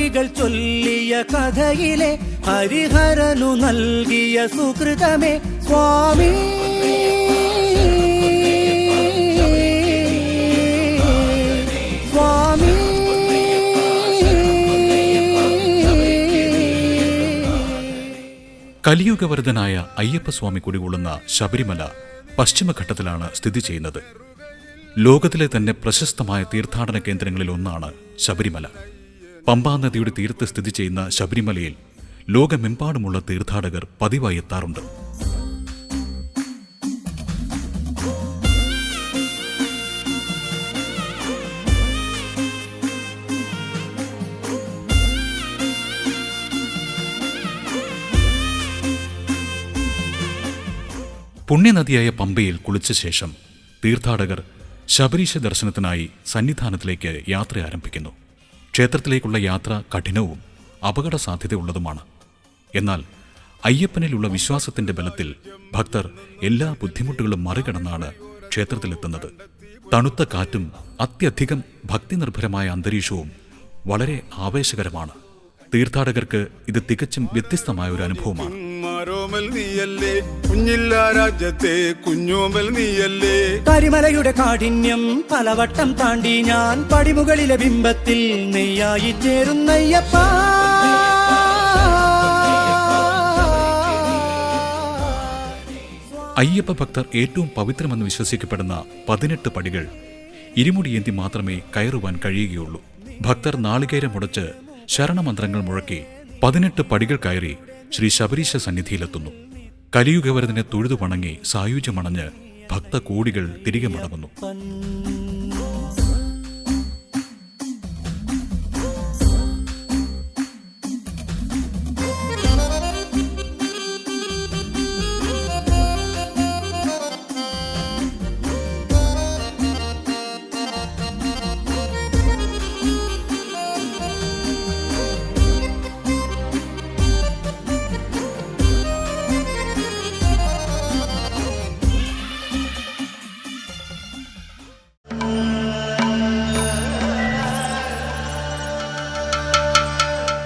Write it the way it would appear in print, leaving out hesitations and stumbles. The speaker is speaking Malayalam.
കവികൾ ചൊല്ലിയ കഥയിലെ ഹരിഹരനു നൽകിയ സുകൃതമേ സ്വാമി. സ്വാമി കലിയുഗവരദനായ അയ്യപ്പസ്വാമി കുടികൊള്ളുന്ന ശബരിമല പശ്ചിമഘട്ടത്തിലാണ് സ്ഥിതി ചെയ്യുന്നത്. ലോകത്തിലെ തന്നെ പ്രശസ്തമായ തീർത്ഥാടന കേന്ദ്രങ്ങളിൽ ഒന്നാണ് ശബരിമല. പമ്പാ നദിയുടെ തീരത്ത് സ്ഥിതി ചെയ്യുന്ന ശബരിമലയിൽ ലോകമെമ്പാടുമുള്ള തീർത്ഥാടകർ പതിവായി എത്താറുണ്ട്. പുണ്യനദിയായ പമ്പയിൽ കുളിച്ച ശേഷം തീർത്ഥാടകർ ശബരീശ ദർശനത്തിനായി സന്നിധാനത്തിലേക്ക് യാത്ര ആരംഭിക്കുന്നു. ക്ഷേത്രത്തിലേക്കുള്ള യാത്ര കഠിനവും അപകട സാധ്യതയുള്ളതുമാണ്. എന്നാൽ അയ്യപ്പനിലുള്ള വിശ്വാസത്തിന്റെ ബലത്തിൽ ഭക്തർ എല്ലാ ബുദ്ധിമുട്ടുകളും മറികടന്നാണ് ക്ഷേത്രത്തിലെത്തുന്നത്. തണുത്ത കാറ്റും അത്യധികം ഭക്തിനിർഭരമായ അന്തരീക്ഷവും വളരെ ആവേശകരമാണ്. തീർത്ഥാടകർക്ക് ഇത് തികച്ചും വ്യത്യസ്തമായ ഒരു അനുഭവമാണ്. കരിമലയുടെ കാഠിന്യം പലവട്ടം താണ്ടി ഞാൻ പടിമുകളിലെ ബിംബത്തിൽ നെയ്യായി ചേരുന്നയ്യപ്പ. അയ്യപ്പ ഭക്തർ ഏറ്റവും പവിത്രമെന്ന് വിശ്വസിക്കപ്പെടുന്ന 18 പടികൾ ഇരുമുടിയേന്തി മാത്രമേ കയറുവാൻ കഴിയുകയുള്ളൂ. ഭക്തർ നാളികേരം മുടച്ച് ശരണമന്ത്രങ്ങൾ മുഴക്കി 18 പടികൾ കയറി ശ്രീ ശബരീശ സന്നിധിയിലെത്തുന്നു. കലിയുഗവരദനെ തൊഴുതു വണങ്ങി സായുജ്യമണഞ്ഞ് ഭക്തകോടികൾ തിരികെ മടങ്ങുന്നു.